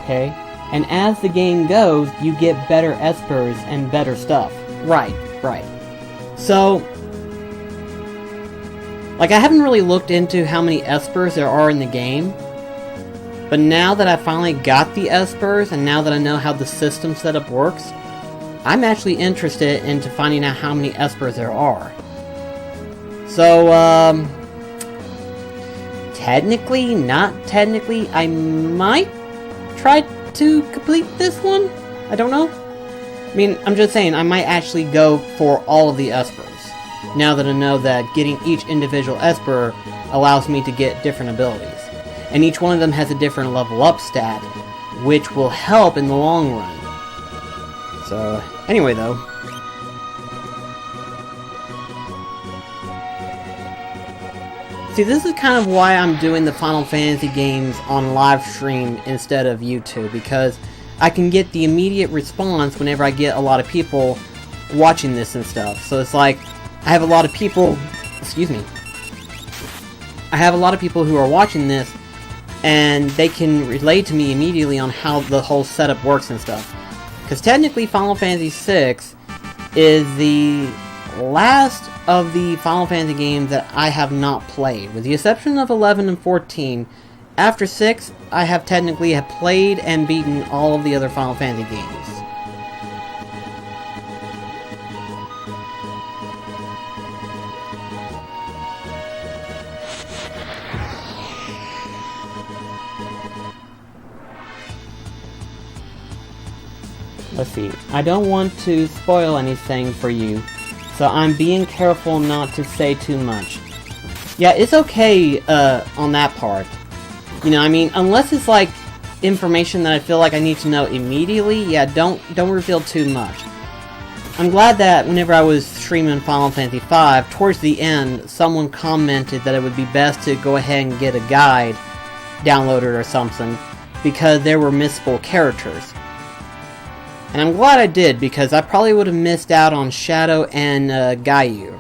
okay? And as the game goes, you get better Espers and better stuff. Right. So, like, I haven't really looked into how many Espers there are in the game, but now that I finally got the Espers, and now that I know how the system setup works, I'm actually interested into finding out how many Espers there are. So, technically, not technically, I might try to complete this one? I don't know. I mean, I'm just saying, I might actually go for all of the Espers, now that I know that getting each individual Esper allows me to get different abilities. And each one of them has a different level up stat, which will help in the long run. So, anyway though. See, this is kind of why I'm doing the Final Fantasy games on live stream instead of YouTube, because I can get the immediate response whenever I get a lot of people watching this and stuff. So it's like, I have a lot of people, I have a lot of people who are watching this, and they can relate to me immediately on how the whole setup works and stuff. Because technically Final Fantasy VI is the last of the Final Fantasy games that I have not played. With the exception of 11 and 14, after 6, I have technically played and beaten all of the other Final Fantasy games. Let's see, I don't want to spoil anything for you, so I'm being careful not to say too much. Yeah, it's okay on that part. You know, I mean, unless it's like information that I feel like I need to know immediately, yeah, don't reveal too much. I'm glad that whenever I was streaming Final Fantasy V, towards the end, someone commented that it would be best to go ahead and get a guide downloaded or something, because there were missable characters. And I'm glad I did, because I probably would have missed out on Shadow and Gayu.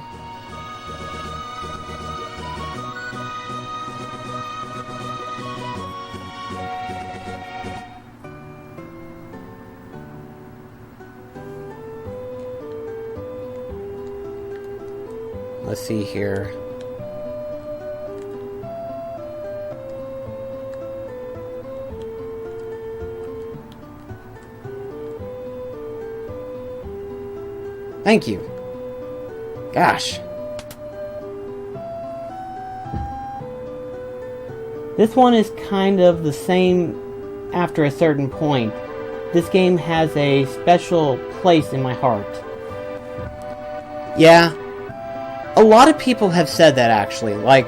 Let's see here. Thank you. Gosh. This one is kind of the same after a certain point. This game has a special place in my heart. Yeah. A lot of people have said that, actually. Like,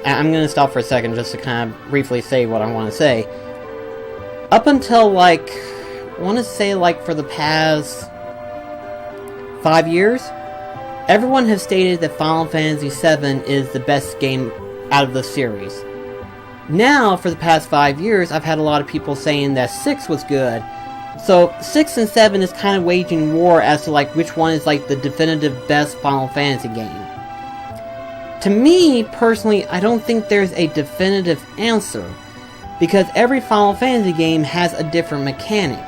I'm gonna stop for a second just to kind of briefly say what I want to say. Up until, like, I want to say, like, for the past 5 years, everyone has stated that Final Fantasy VII is the best game out of the series. Now, for the past 5 years, I've had a lot of people saying that 6 was good. So, 6 and 7 is kind of waging war as to, like, which one is, like, the definitive best Final Fantasy game. To me, personally, I don't think there's a definitive answer, because every Final Fantasy game has a different mechanic.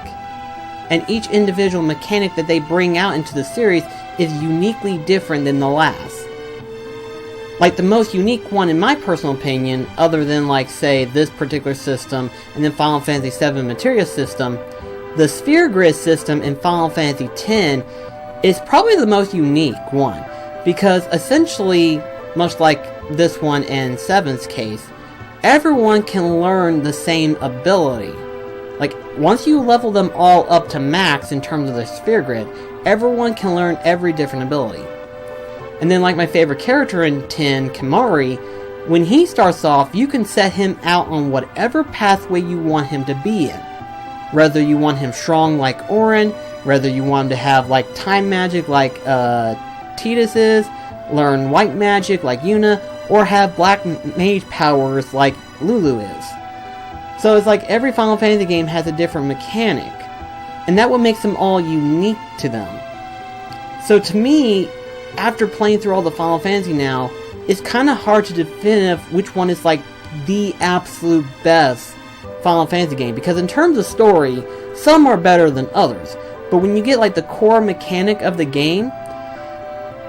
And each individual mechanic that they bring out into the series is uniquely different than the last. Like, the most unique one, in my personal opinion, other than, like, say, this particular system, and then Final Fantasy VII Materia system, the Sphere Grid system in Final Fantasy X is probably the most unique one. Because, essentially, much like this one in 7's case, everyone can learn the same ability. Like, once you level them all up to max in terms of the Sphere Grid, everyone can learn every different ability. And then, like my favorite character in 10, Kimahri, when he starts off, you can set him out on whatever pathway you want him to be in. Whether you want him strong like Auron, whether you want him to have, like, time magic like Tidus is, learn white magic like Yuna, or have black mage powers like Lulu is. So it's like every Final Fantasy game has a different mechanic, and that what makes them all unique to them. So to me, after playing through all the Final Fantasy now, it's kind of hard to define which one is like the absolute best Final Fantasy game, because in terms of story, some are better than others. But when you get like the core mechanic of the game,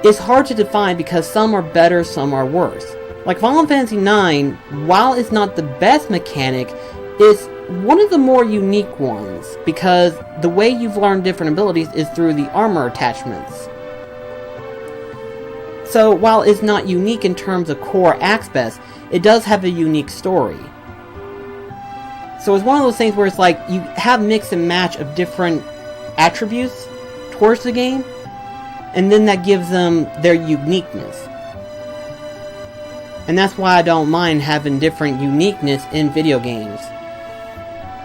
it's hard to define because some are better, some are worse. Like Final Fantasy IX, while it's not the best mechanic, it's one of the more unique ones, because the way you've learned different abilities is through the armor attachments. So while it's not unique in terms of core aspects, it does have a unique story. So it's one of those things where it's like you have mix and match of different attributes towards the game, and then that gives them their uniqueness. And that's why I don't mind having different uniqueness in video games.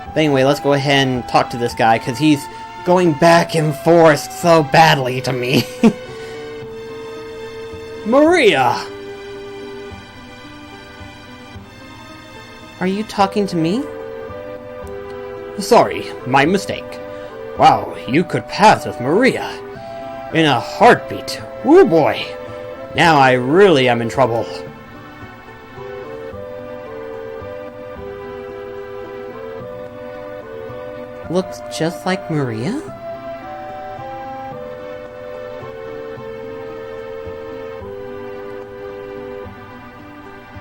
But anyway, let's go ahead and talk to this guy, because he's going back and forth so badly to me. Maria! Are you talking to me? Sorry, my mistake. Wow, you could pass with Maria. In a heartbeat. Woo boy. Now I really am in trouble. Looks just like Maria?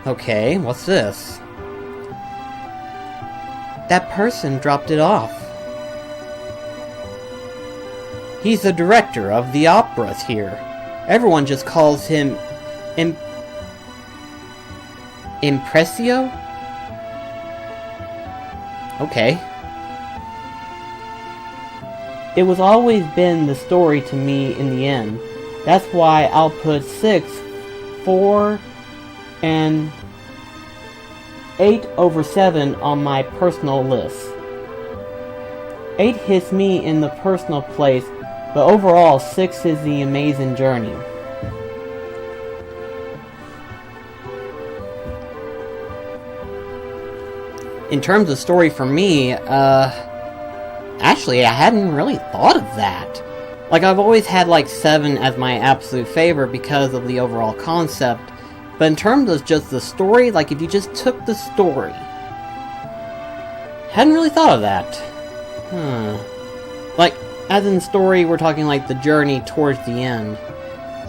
Okay, what's this? That person dropped it off. He's the director of the operas here. Everyone just calls him Impressio? Okay. It was always been the story to me in the end. That's why I'll put 6, 4, and 8 over 7 on my personal list. 8 hits me in the personal place, but overall 6 is the amazing journey. In terms of story for me, actually I hadn't really thought of that. Like, I've always had like 7 as my absolute favorite because of the overall concept. But in terms of just the story, like if you just took the story, hadn't really thought of that. Like, as in story, we're talking like the journey towards the end.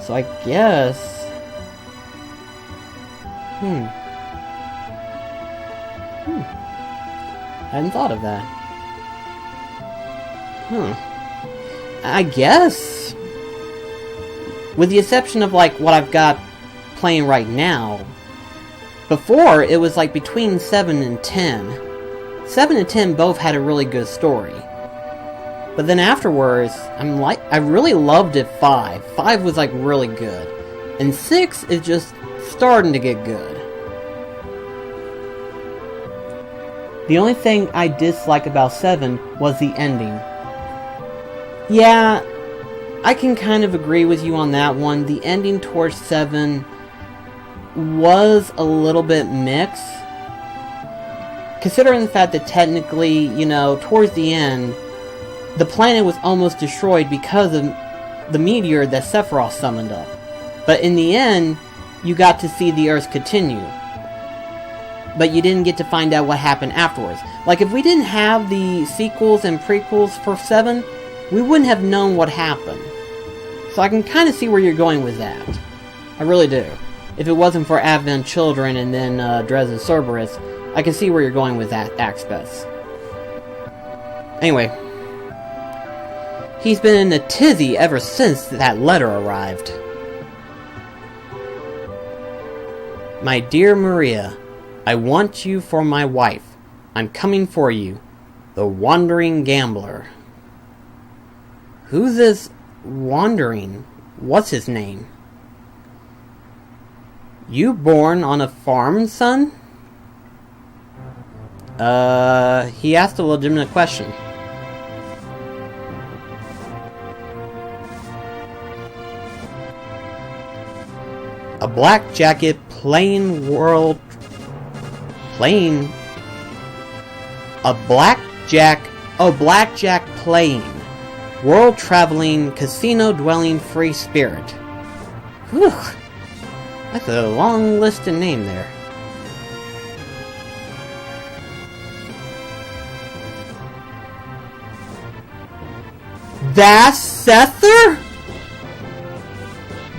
So I guess... Hadn't thought of that. I guess... with the exception of like what I've got playing right now, before it was like between 7 and 10. 7 and 10 both had a really good story. But then afterwards, I really loved it 5. 5 was like really good. And 6 is just starting to get good. The only thing I dislike about 7 was the ending. Yeah, I can kind of agree with you on that one. The ending towards 7 was a little bit mixed. Considering the fact that technically, you know, towards the end, the planet was almost destroyed because of the meteor that Sephiroth summoned up. But in the end, you got to see the Earth continue. But you didn't get to find out what happened afterwards. Like, if we didn't have the sequels and prequels for 7, we wouldn't have known what happened. So I can kind of see where you're going with that. I really do. If it wasn't for Advent Children and then Dres and Cerberus, I can see where you're going with that aspect. Anyway. He's been in a tizzy ever since that letter arrived. My dear Maria, I want you for my wife. I'm coming for you. The Wandering Gambler. Who's this Wandering? What's his name? You born on a farm, son? He asked a legitimate question. A black jacket playing world... Playing... A blackjack... Oh, blackjack playing. World-traveling, casino-dwelling free spirit. Whew. That's a long list of name there. That's Sether?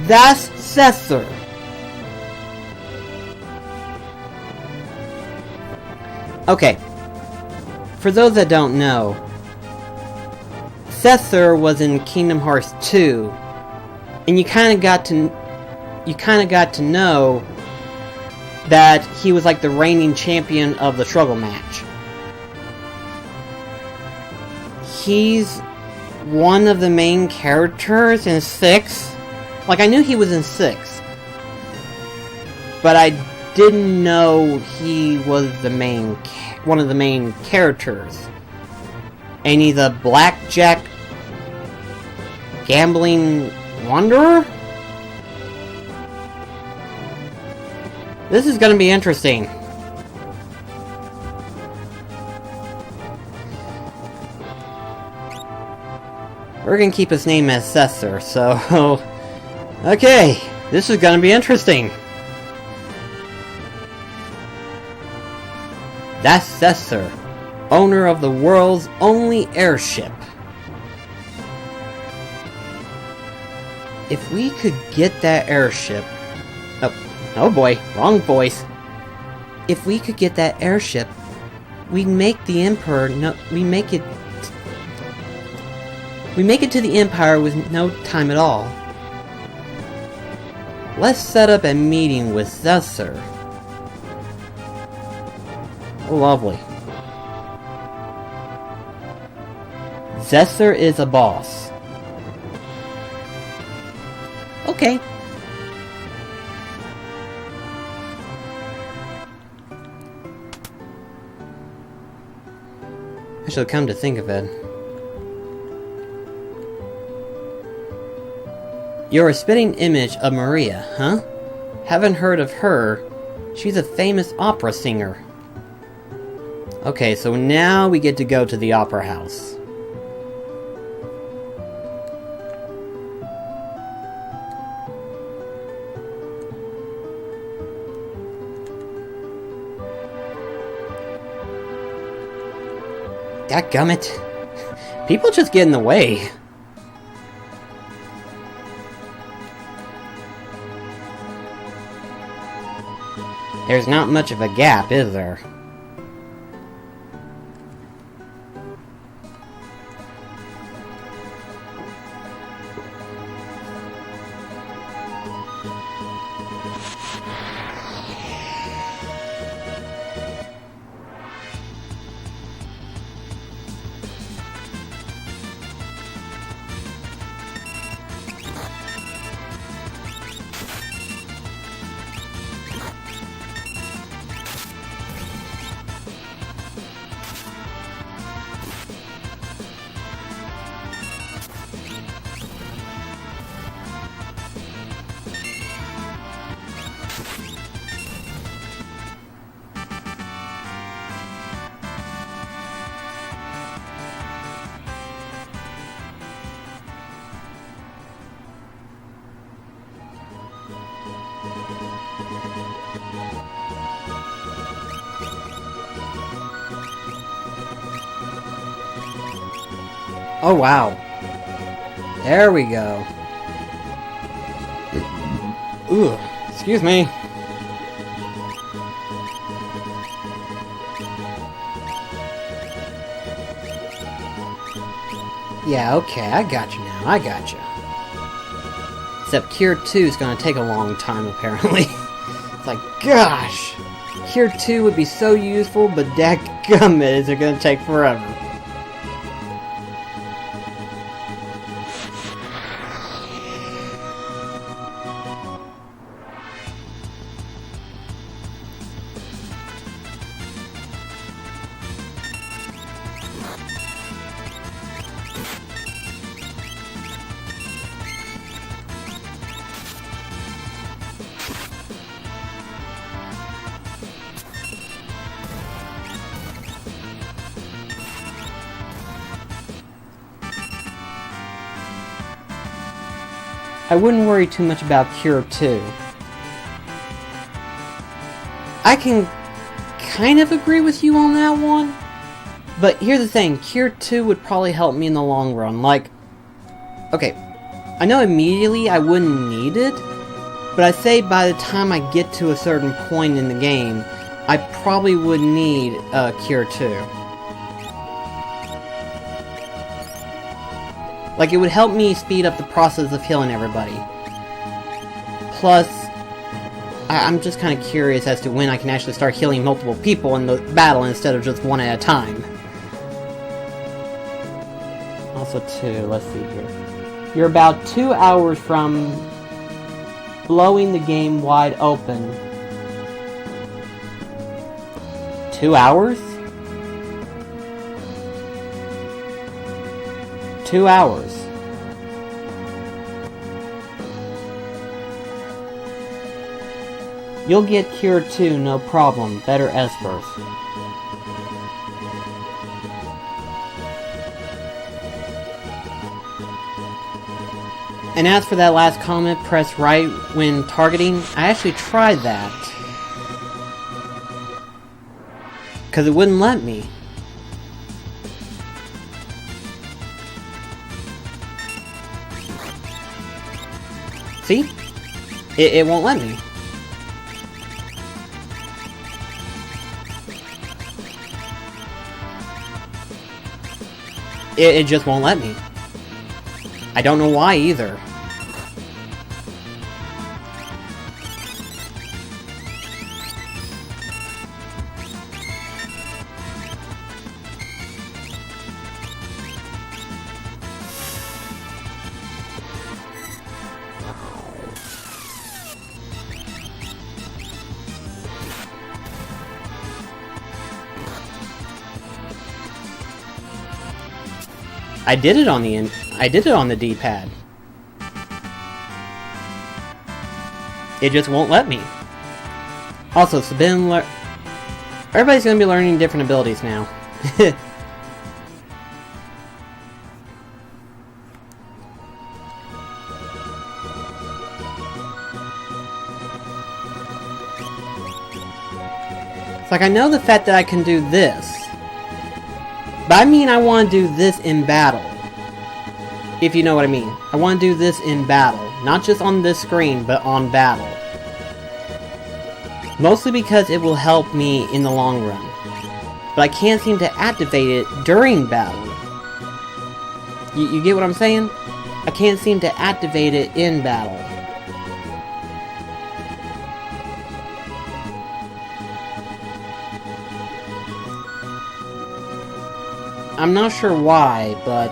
That's Sether. Okay. For those that don't know, Sether was in Kingdom Hearts 2, and you kind of got to know that he was like the reigning champion of the struggle match. He's one of the main characters in 6. Like, I knew he was in 6, but I didn't know he was one of the main characters. And he's a blackjack gambling wanderer? This is gonna be interesting. We're gonna keep his name as Sether, so... Okay, this is gonna be interesting. That's Sether, owner of the world's only airship. If we could get that airship... Oh boy, wrong voice. If we could get that airship, we'd make the Emperor we make it to the Empire with no time at all. Let's set up a meeting with Sether. Oh, lovely. Sether is a boss. Okay. I shall come to think of it. You're a spitting image of Maria, huh? Haven't heard of her. She's a famous opera singer. Okay, so now we get to go to the opera house. Dadgummit. People just get in the way. There's not much of a gap, is there? Oh wow. There we go. Ooh, excuse me. Yeah, okay, I got you now. I got you. Except Cure 2 is gonna take a long time, apparently. It's like, gosh! Cure 2 would be so useful, but dadgummit, is it gonna take forever. I wouldn't worry too much about Cure 2. I can kind of agree with you on that one, but here's the thing, Cure 2 would probably help me in the long run. Like, Okay, I know immediately I wouldn't need it, but I say by the time I get to a certain point in the game, I probably would need Cure 2. Like, it would help me speed up the process of healing everybody. Plus, I'm just kind of curious as to when I can actually start healing multiple people in the battle instead of just one at a time. Also 2, let's see here. You're about 2 hours from blowing the game wide open. 2 hours? 2 hours. You'll get Cure 2, no problem. Better Espers. And as for that last comment, press right when targeting, I actually tried that. Because it wouldn't let me. See? It won't let me. It just won't let me. I don't know why either. I did it on the D-pad. It just won't let me. Also, everybody's gonna be learning different abilities now. It's like, I know the fact that I can do this. But I mean I want to do this in battle. If you know what I mean. I want to do this in battle. Not just on this screen, but on battle. Mostly because it will help me in the long run. But I can't seem to activate it during battle. You get what I'm saying? I can't seem to activate it in battle. I'm not sure why, but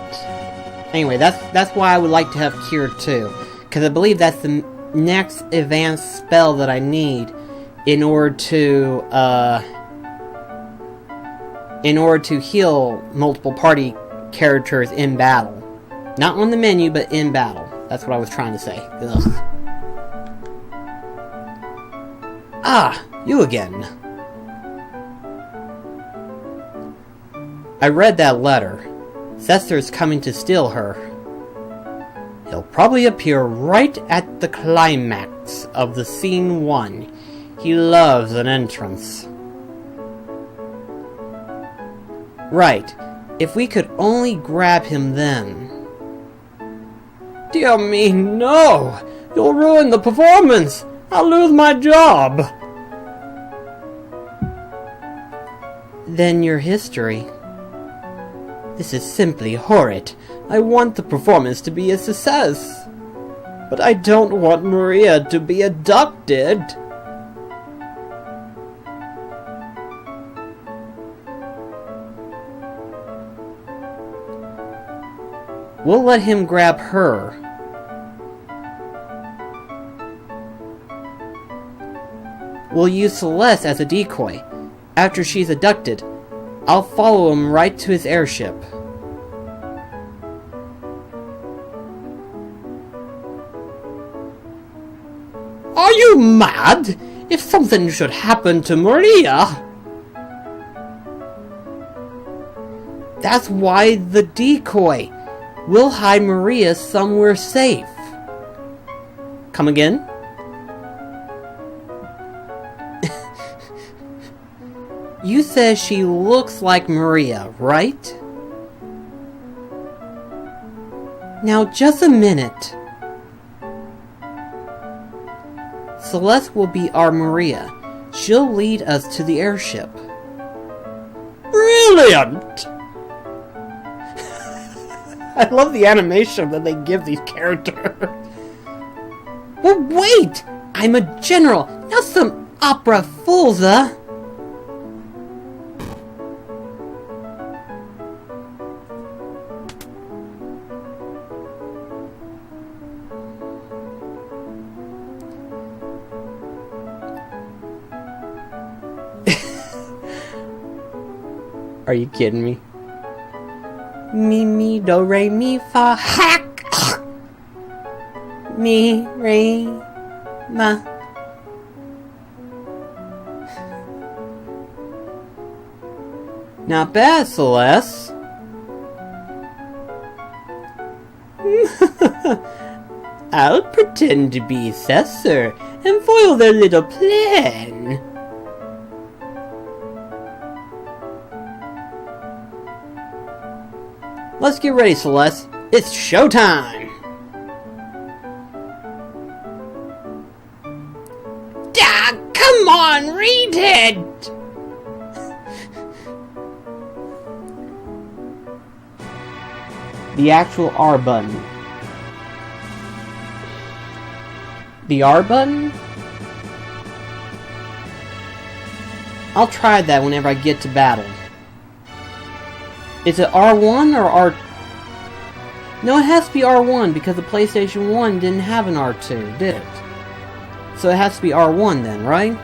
anyway, that's why I would like to have Cure 2, because I believe that's the next advanced spell that I need in order to heal multiple party characters in battle. Not on the menu, but in battle. That's what I was trying to say. Ugh. Ah, you again. I read that letter. Zester's coming to steal her. He'll probably appear right at the climax of the scene 1. He loves an entrance. Right. If we could only grab him then. Dear me, no! You'll ruin the performance! I'll lose my job! Then your history. This is simply horrid. I want the performance to be a success. But I don't want Maria to be abducted. We'll let him grab her. We'll use Celeste as a decoy. After she's abducted, I'll follow him right to his airship. Are you mad? If something should happen to Maria... That's why the decoy. We'll hide Maria somewhere safe. Come again? You said she looks like Maria, right? Now, just a minute. Celeste will be our Maria. She'll lead us to the airship. Brilliant! I love the animation that they give these characters. Well, wait! I'm a general, not some opera foolza. Are you kidding me? Mi, mi, do, re, mi, fa, hack! Mi, re, ma. Not bad, Celeste. I'll pretend to be Cesar and foil their little plan. Let's get ready, Celeste. It's showtime! Come on, read it! The actual R button. The R button? I'll try that whenever I get to battle. Is it R1 or R... No, it has to be R1 because the PlayStation 1 didn't have an R2, did it? So it has to be R1 then, right?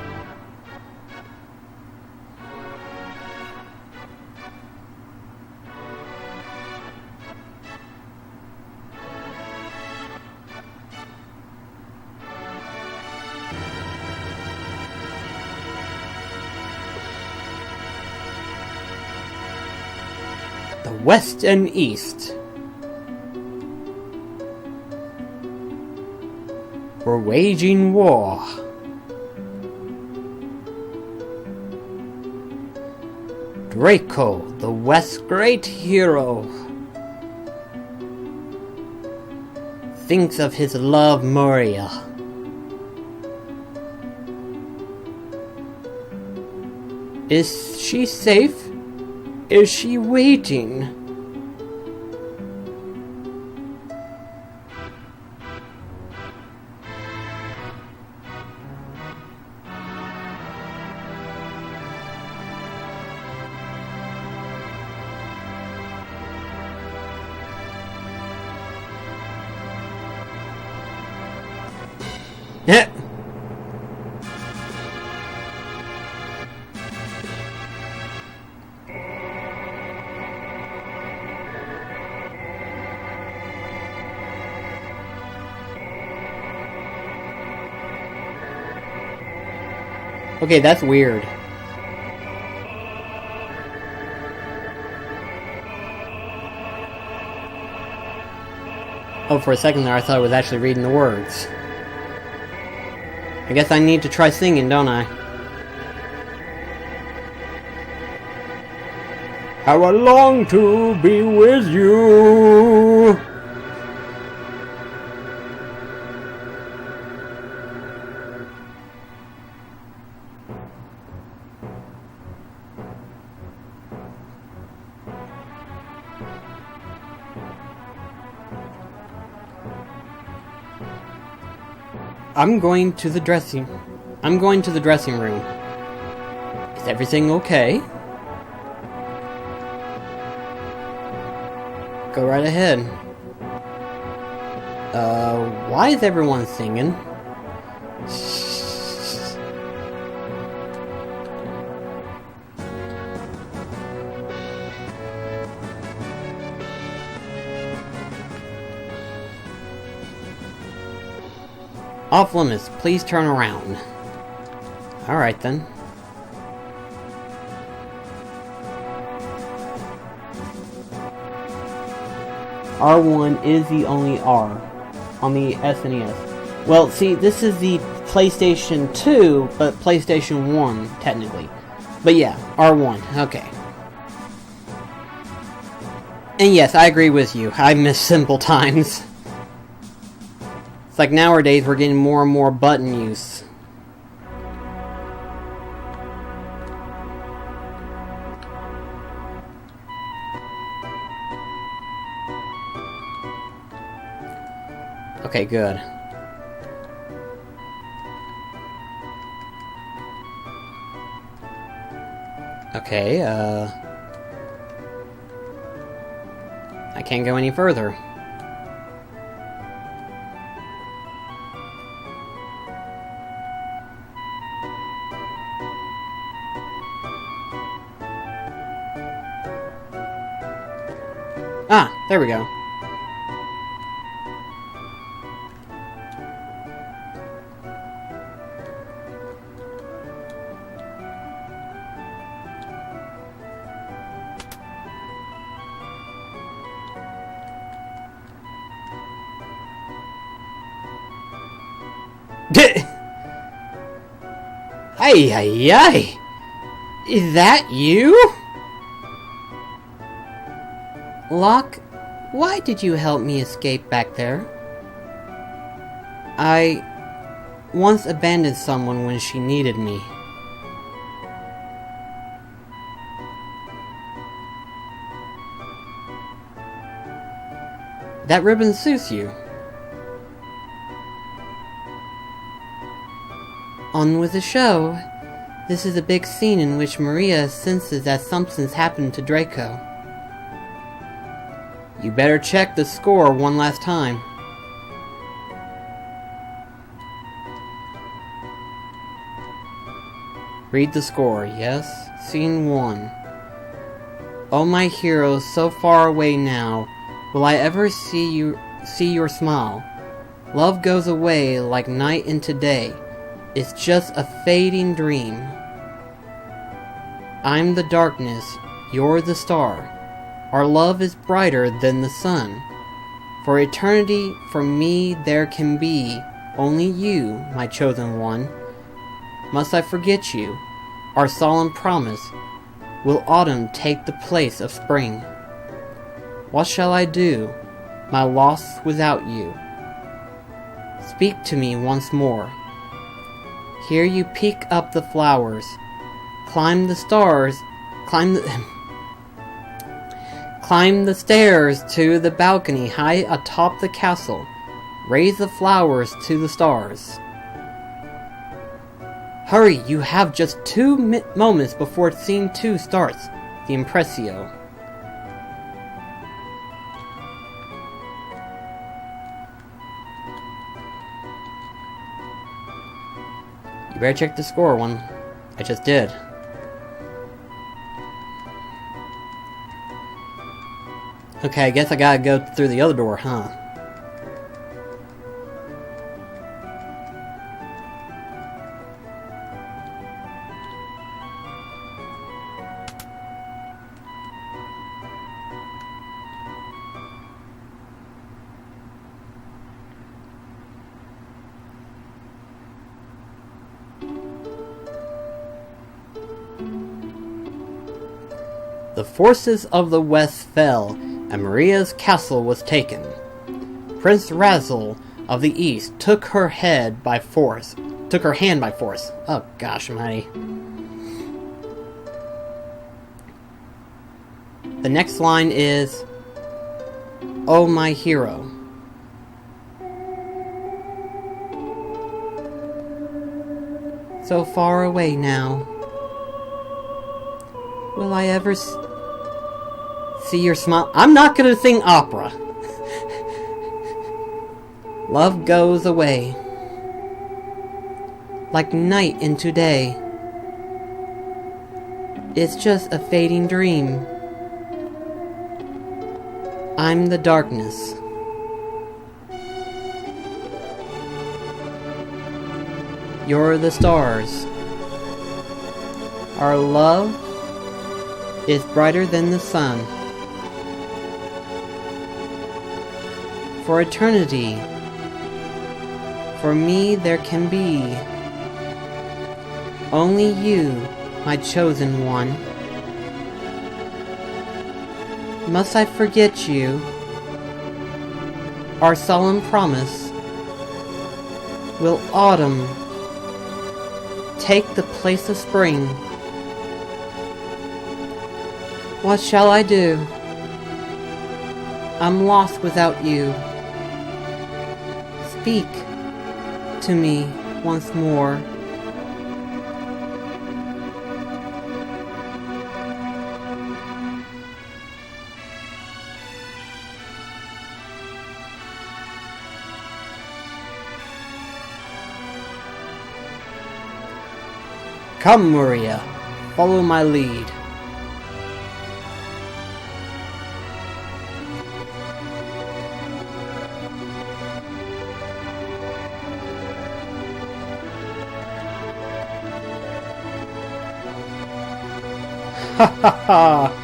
The West and East. We're waging war. Draco, the West's great hero, thinks of his love Maria. Is she safe? Is she waiting? Yeah. Okay, that's weird. Oh, for a second there I thought I was actually reading the words. I guess I need to try singing, don't I? How I long to be with you. I'm going to the dressing room. Is everything okay? Go right ahead. Why is everyone singing? Off limits, please turn around. Alright then. R1 is the only R on the SNES. Well, see, this is the PlayStation 2, but PlayStation 1, technically. But yeah, R1, okay. And yes, I agree with you. I miss simple times. It's like nowadays we're getting more and more button use. Okay, good. Okay, I can't go any further. Ah, there we go. Hey, hey, hey! Is that you? Locke, why did you help me escape back there? I once abandoned someone when she needed me. That ribbon suits you. On with the show. This is a big scene in which Maria senses that something's happened to Draco. You better check the score one last time. Read the score, yes? Scene 1. Oh my hero, so far away now. Will I ever see your smile? Love goes away like night into day. It's just a fading dream. I'm the darkness, you're the star. Our love is brighter than the sun. For eternity, for me there can be only you, my chosen one. Must I forget you? Our solemn promise. Will autumn take the place of spring? What shall I do, my loss without you? Speak to me once more. Here you peek up the flowers, climb the stairs to the balcony high atop the castle, raise the flowers to the stars. Hurry, you have just 2 moments before scene 2 starts, the Impressio. You better check the score one. I just did. Okay, I guess I gotta go through the other door, huh? The forces of the West fell, and Maria's castle was taken. Prince Razzle of the East took her hand by force. Oh gosh almighty. The next line is, oh my hero. So far away now. Will I ever see your smile? I'm not gonna sing opera. Love goes away like night into day. It's just a fading dream. I'm the darkness. You're the stars. Our love is brighter than the sun. For eternity, for me there can be only you, my chosen one. Must I forget you? Our solemn promise? Will autumn take the place of spring? What shall I do? I'm lost without you. Speak to me once more. Come, Maria, follow my lead. Ha ha ha!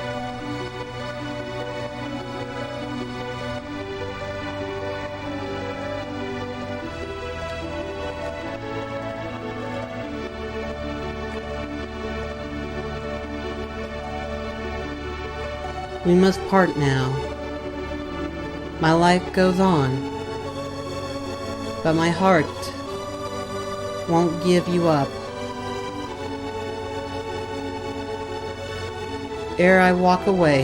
We must part now. My life goes on, but my heart won't give you up. Ere I walk away,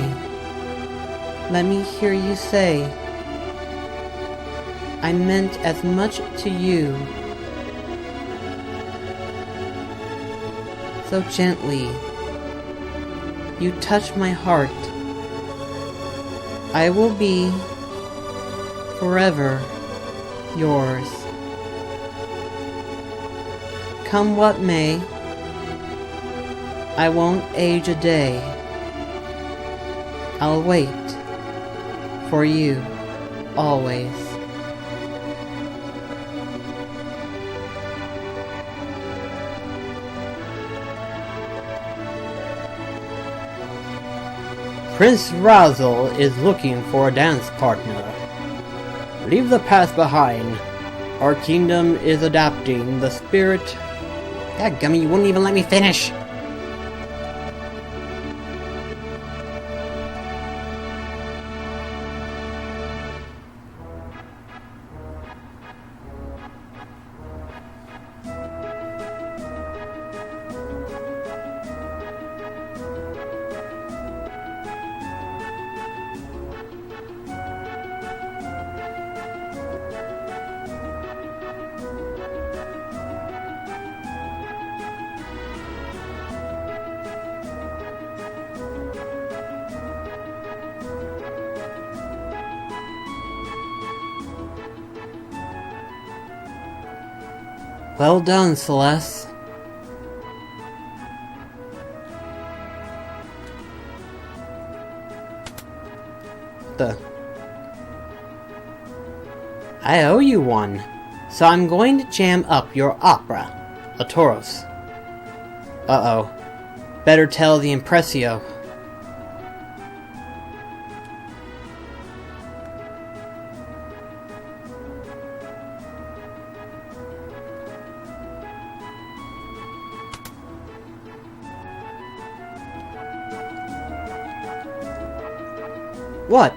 let me hear you say, I meant as much to you. So gently, you touch my heart. I will be forever yours. Come what may, I won't age a day. I'll wait for you always. Prince Razzle is looking for a dance partner. Leave the past behind. Our kingdom is adapting the spirit. Dadgummit, you wouldn't even let me finish. Well done, Celeste. I owe you one, so I'm going to jam up your opera, a Tauros. Uh-oh. Better tell the Impressio. What?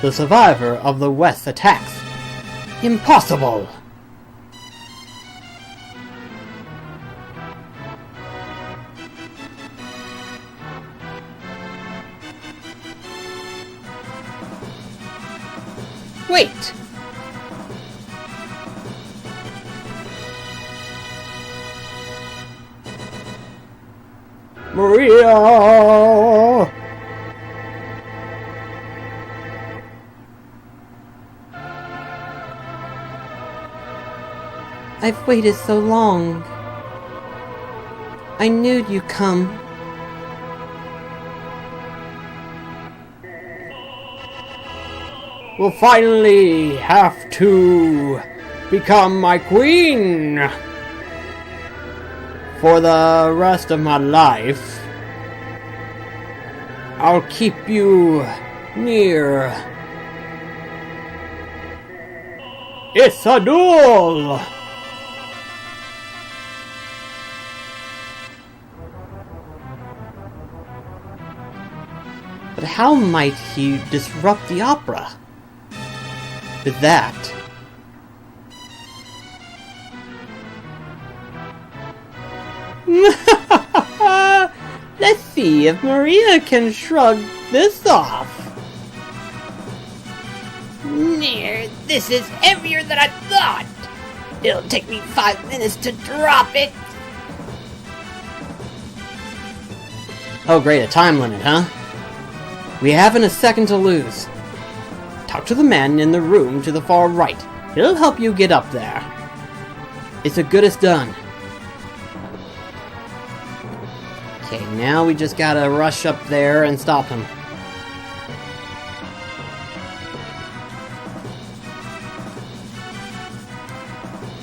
The survivor of the West attacks. Impossible! Wait! Maria! I've waited so long. I knew you'd come. Will finally have to become my queen for the rest of my life. I'll keep you near. It's a duel! But how might he disrupt the opera? With that... Let's see if Maria can shrug this off. This is heavier than I thought. It'll take me 5 minutes to drop it. Oh great, a time limit, huh? We haven't a second to lose. Talk to the man in the room to the far right. He'll help you get up there. It's as good as done. Okay, now we just gotta rush up there and stop him.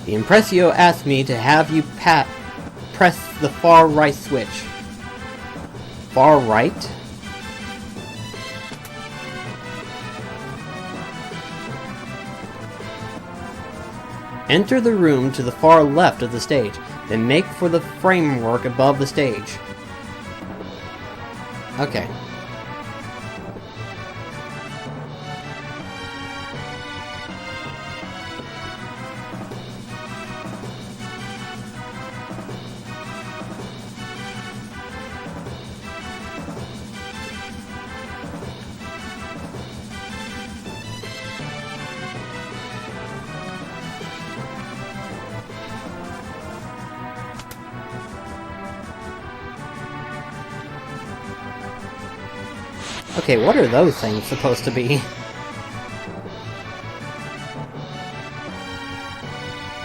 The Impressio asked me to have you press the far right switch. Far right? Enter the room to the far left of the stage, then make for the framework above the stage. Okay. Okay, what are those things supposed to be?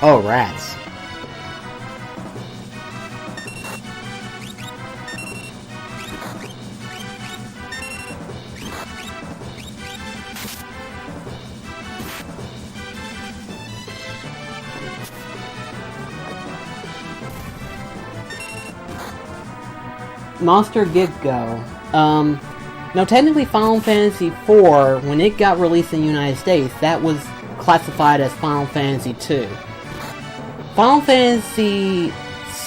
Oh, rats. Monster Gig Go. Now technically Final Fantasy IV, when it got released in the United States, that was classified as Final Fantasy II. Final Fantasy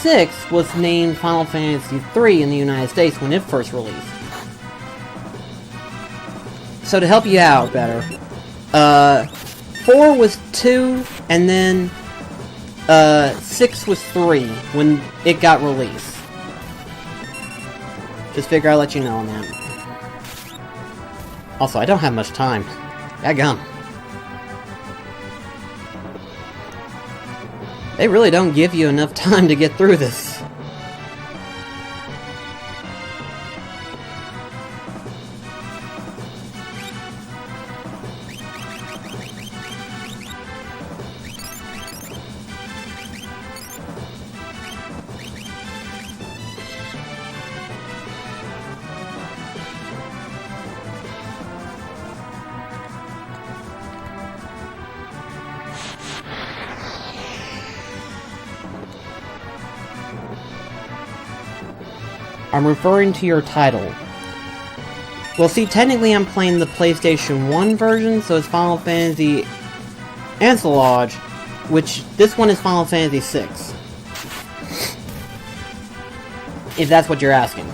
VI was named Final Fantasy III in the United States when it first released. So to help you out better, 4 was 2, and then 6 was 3 when it got released. Just figure I'll let you know on that. Also, I don't have much time. Daggum. They really don't give you enough time to get through this. I'm referring to your title. Well, see, technically I'm playing the PlayStation 1 version, so it's Final Fantasy Ancelage, which this one is Final Fantasy 6. If that's what you're asking.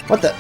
What the?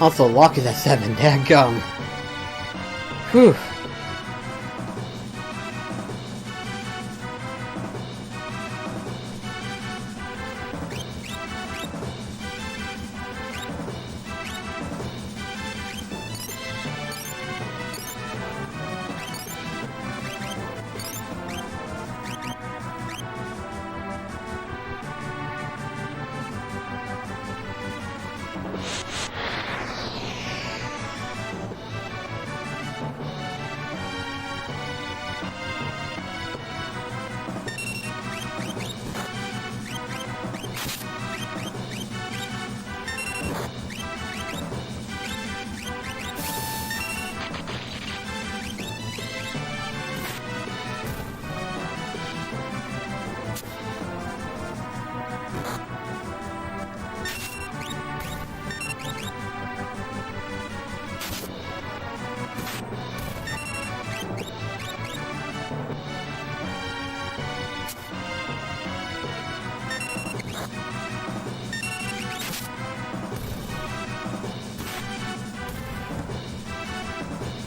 Also, lock is at 7, dadgum. Whew.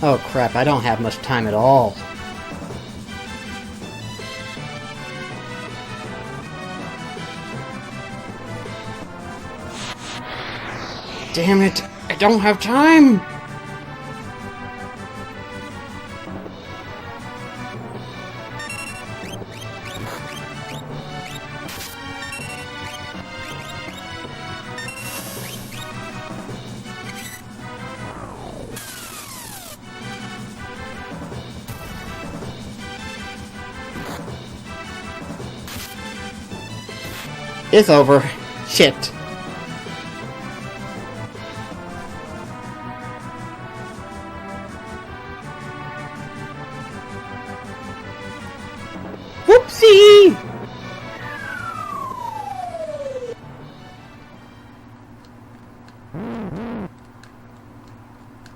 Oh crap, I don't have much time at all. Damn it, I don't have time! It's over. Shit. Whoopsie!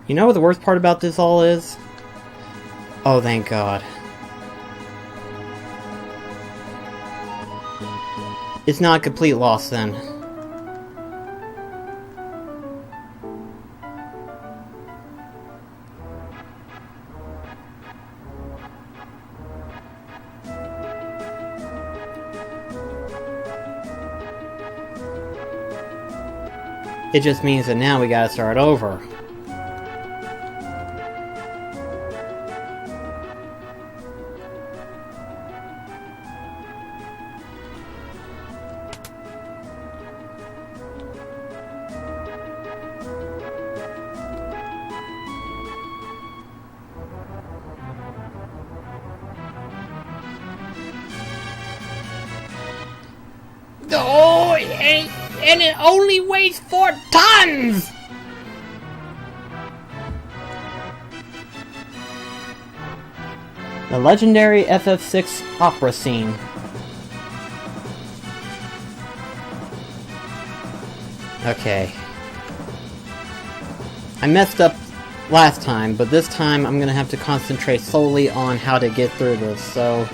You know what the worst part about this all is? Oh, thank God. It's not a complete loss, then. It just means that now we gotta start over. Oh, and it only weighs 4 tons! The legendary FF6 opera scene. Okay. I messed up last time, but this time I'm gonna have to concentrate solely on how to get through this, so...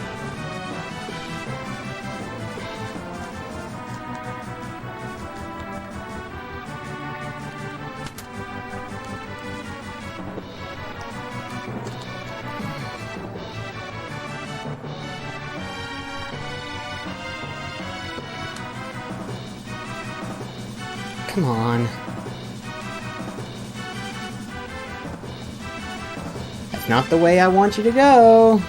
Come on. That's not the way I want you to go.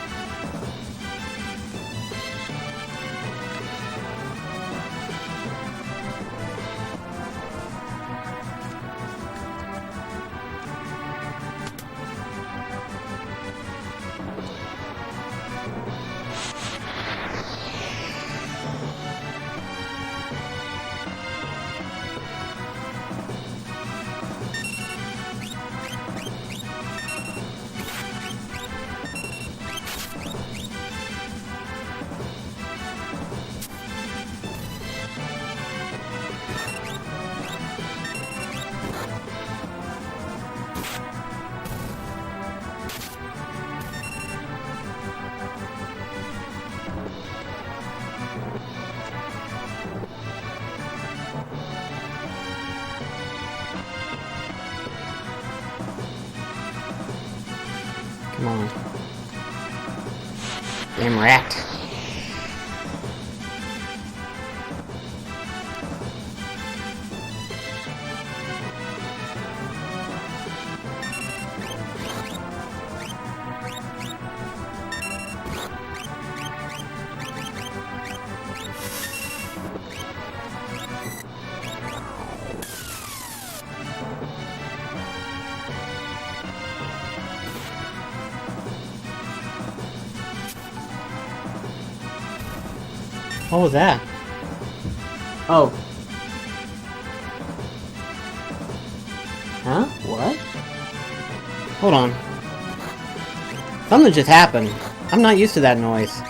Come on. Damn rat. What was that? Oh. Huh? What? Hold on. Something just happened. I'm not used to that noise.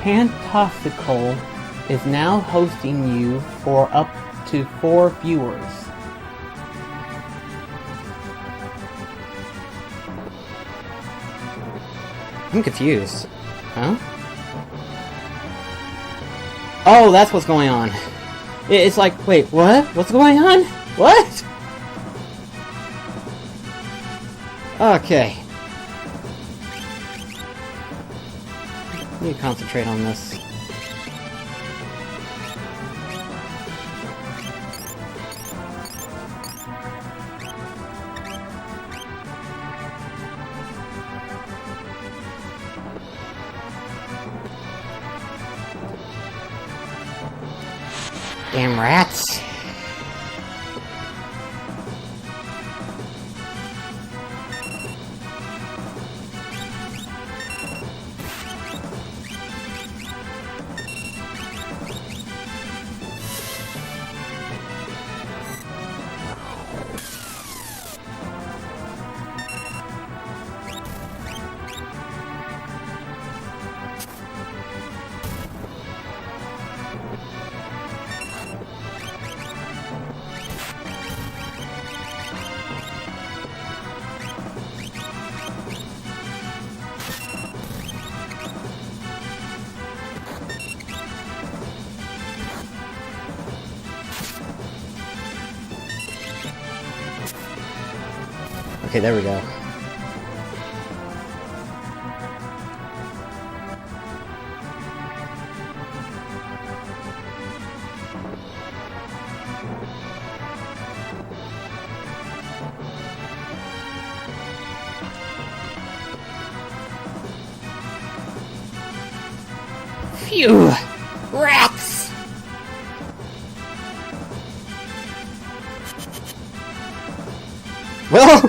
Pantoxical is now hosting you for up to 4 viewers. I'm confused. Huh? Oh, that's what's going on. It's like, wait, what? What's going on? What? Okay. I need to concentrate on this. Damn rats. Okay, there we go. Phew! Rats! Well,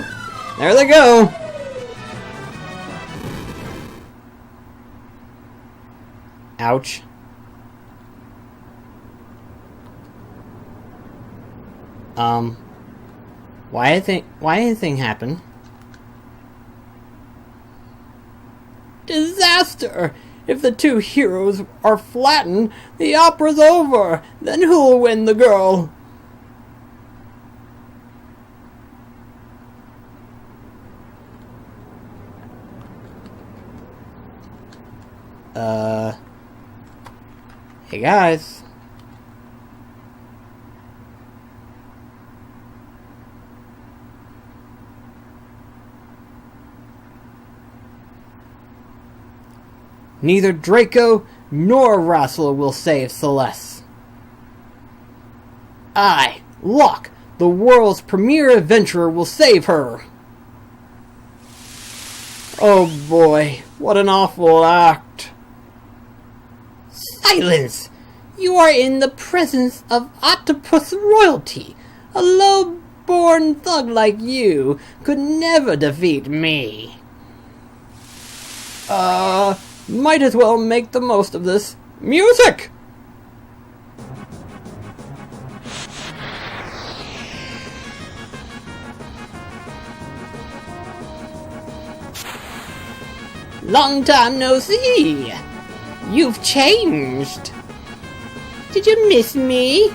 there they go. Ouch. Why anything happen? Disaster! If the two heroes are flattened, the opera's over. Then who'll win the girl? Hey guys. Neither Draco nor Russell will save Celeste. I, Locke, the world's premier adventurer, will save her. Oh boy, what an awful act. Silence! You are in the presence of octopus royalty. A low-born thug like you could never defeat me. Might as well make the most of this. Music! Long time no see. You've changed. Did you miss me?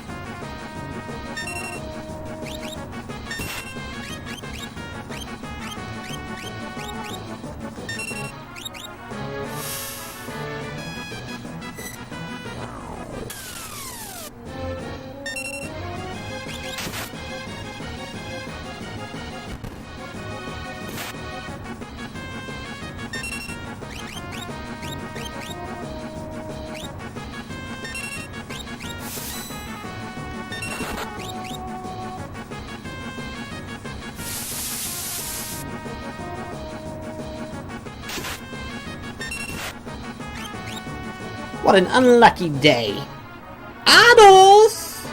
What an unlucky day. Ados!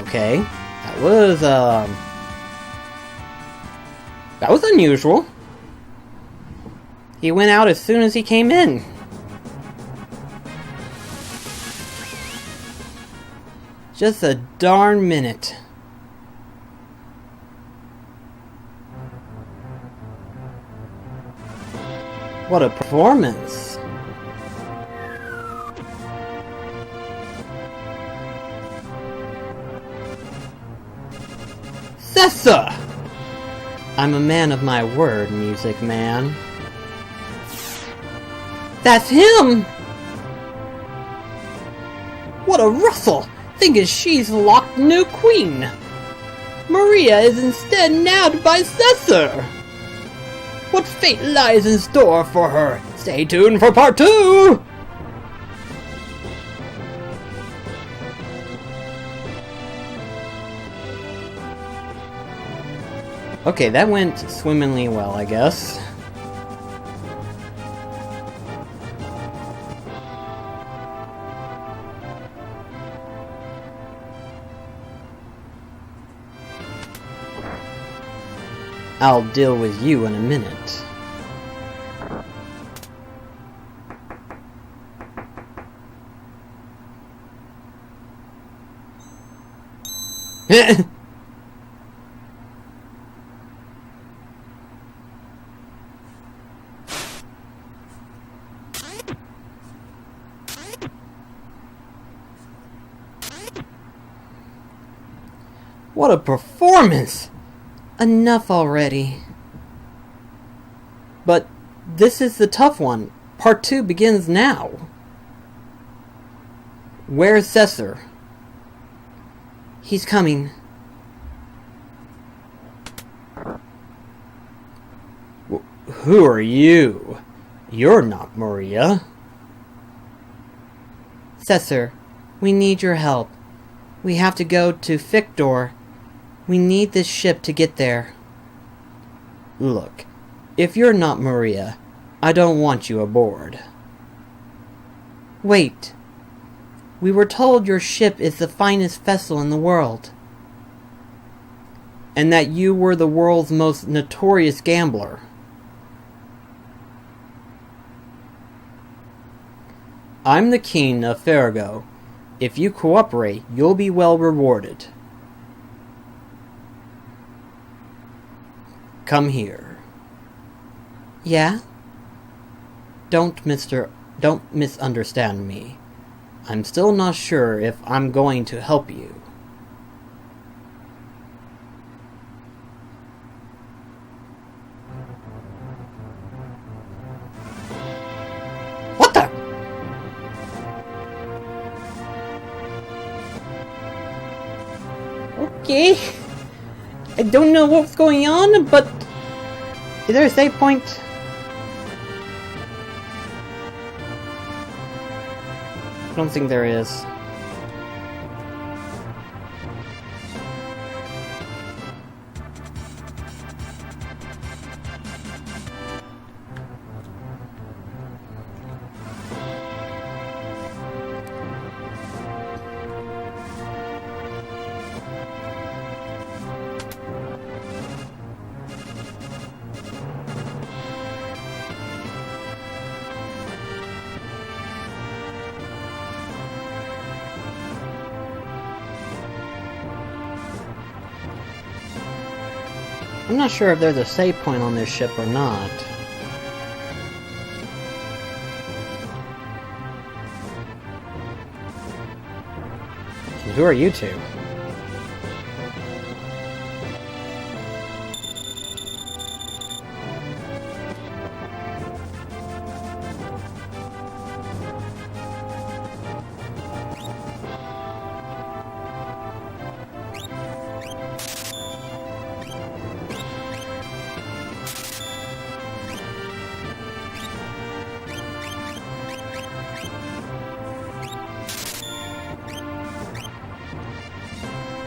Okay, that was unusual. He went out as soon as he came in. Just a darn minute. What a performance! Sessa! I'm a man of my word, Music Man. That's him! What a rustle! Thinking she's locked new queen! Maria is instead nabbed by Sessa! What fate lies in store for her? Stay tuned for part 2! Okay, that went swimmingly well, I guess. I'll deal with you in a minute. What a performance! Enough already. But this is the tough one. Part 2 begins now. Where's Cesar? He's coming. Who are you? You're not Maria. Cesar, we need your help. We have to go to Fictor. We need this ship to get there. Look, if you're not Maria, I don't want you aboard. Wait. We were told your ship is the finest vessel in the world. And that you were the world's most notorious gambler. I'm the king of Farrago. If you cooperate, you'll be well rewarded. Come here. Yeah? Don't misunderstand me. I'm still not sure if I'm going to help you. What the? Okay. I don't know what's going on, but is there a save point? I don't think there is. I'm not sure if there's a save point on this ship or not. And who are you two?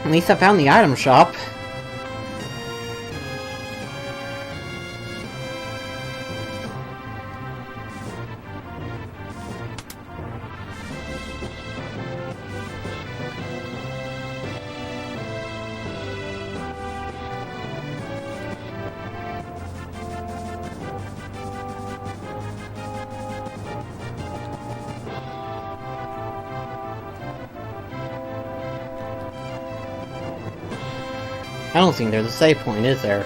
At least I found the item shop. I don't think there's a save point, is there?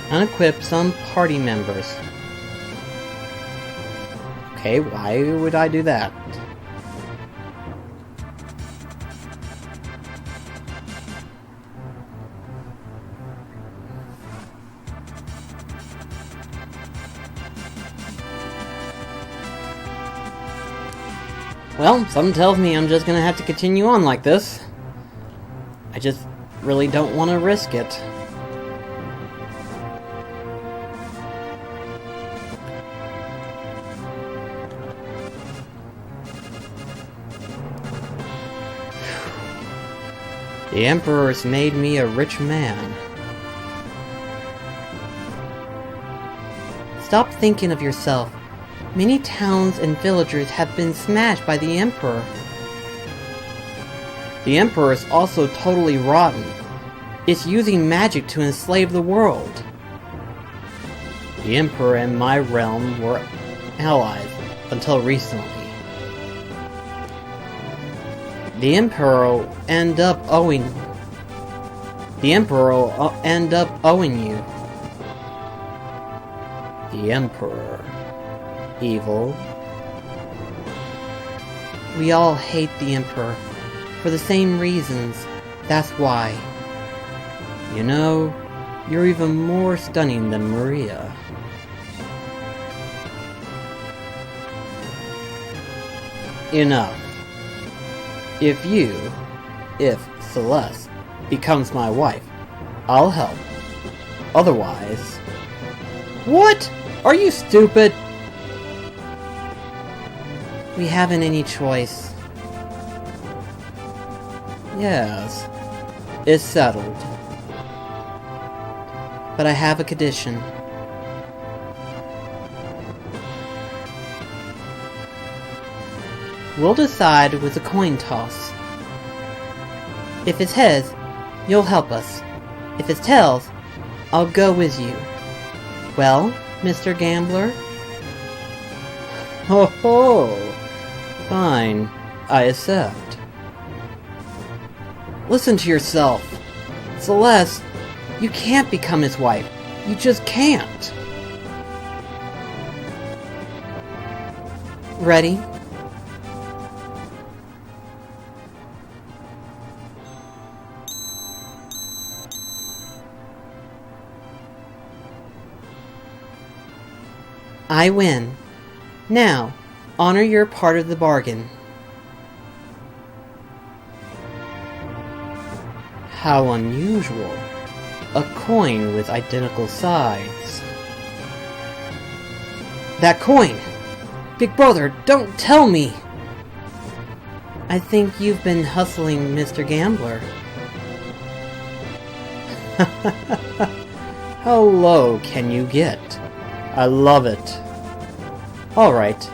Unequip some party members. Okay, why would I do that? Well, something tells me I'm just gonna have to continue on like this. I just really don't want to risk it. The Emperor's made me a rich man. Stop thinking of yourself. Many towns and villagers have been smashed by the Emperor. The Emperor is also totally rotten. It's using magic to enslave the world. The Emperor and my realm were allies until recently. The Emperor will end up owing you. The Emperor. Evil. We all hate the Emperor for the same reasons. That's why. You know, you're even more stunning than Maria. Enough. If Celeste becomes my wife, I'll help. Otherwise... What? Are you stupid? We haven't any choice. Yes, it's settled. But I have a condition. We'll decide with a coin toss. If it's heads, you'll help us. If it's tails, I'll go with you. Well, Mr. Gambler? Ho ho! Fine, I accept. Listen to yourself. Celeste, you can't become his wife. You just can't. Ready? I win. Now, honor your part of the bargain. How unusual. A coin with identical sides. That coin! Big brother, don't tell me! I think you've been hustling Mr. Gambler. How low can you get? I love it. Alright,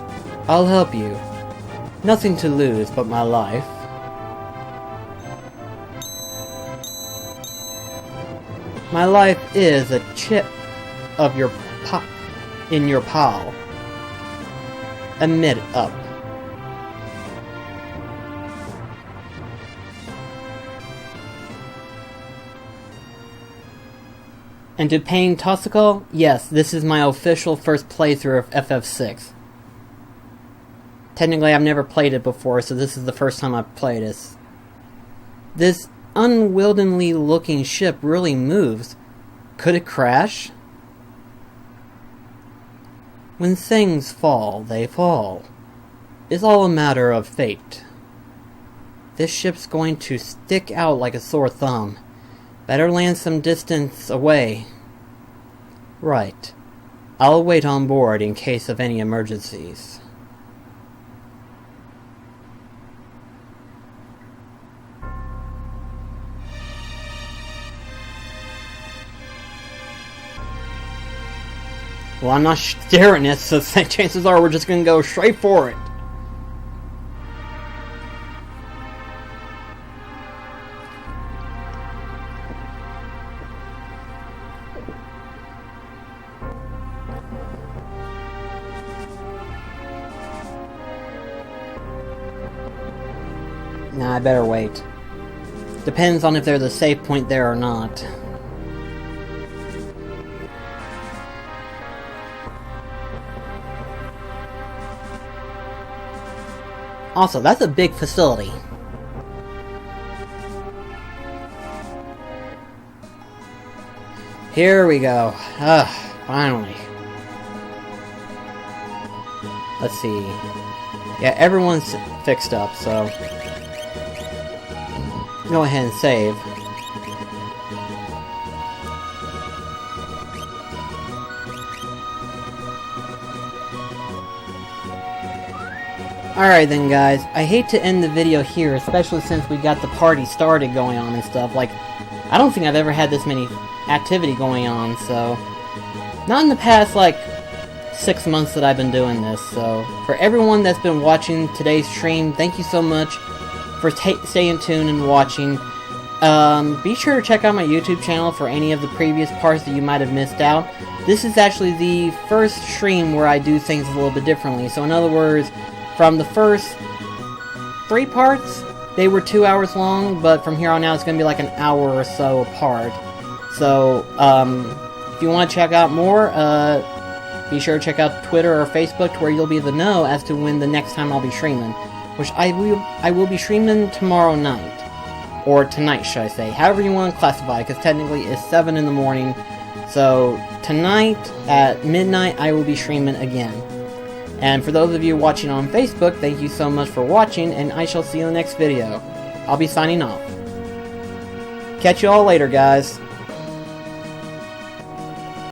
I'll help you. Nothing to lose but my life. My life is a chip of your in your pile. emit up. And to Payne Tossical, yes, this is my official first playthrough of FF6. Technically, I've never played it before, so this is the first time I've played it. This unwieldy looking ship really moves. Could it crash? When things fall, they fall. It's all a matter of fate. This ship's going to stick out like a sore thumb. Better land some distance away. Right. I'll wait on board in case of any emergencies. Well, I'm not staring at it, so chances are we're just gonna go straight for it. Nah, I better wait. Depends on if there's a save point there or not. Also, that's a big facility. Here we go. Finally. Let's see. Yeah, everyone's fixed up, so go ahead and save. Alright then guys, I hate to end the video here, especially since we got the party started going on and stuff. Like, I don't think I've ever had this many activity going on, so not in the past, like, 6 months that I've been doing this. So, for everyone that's been watching today's stream, thank you so much for staying tuned and watching. Be sure to check out my YouTube channel for any of the previous parts that you might have missed out. This is actually the first stream where I do things a little bit differently. So in other words, from the first 3 parts, they were 2 hours long, but from here on out it's going to be like an hour or so apart. So, if you want to check out more, be sure to check out Twitter or Facebook to where you'll be able to know as to when the next time I'll be streaming. Which I will be streaming tomorrow night. Or tonight, should I say. However you want to classify, because technically it's 7 in the morning. So, tonight at midnight I will be streaming again. And for those of you watching on Facebook, thank you so much for watching, and I shall see you in the next video. I'll be signing off. Catch you all later, guys.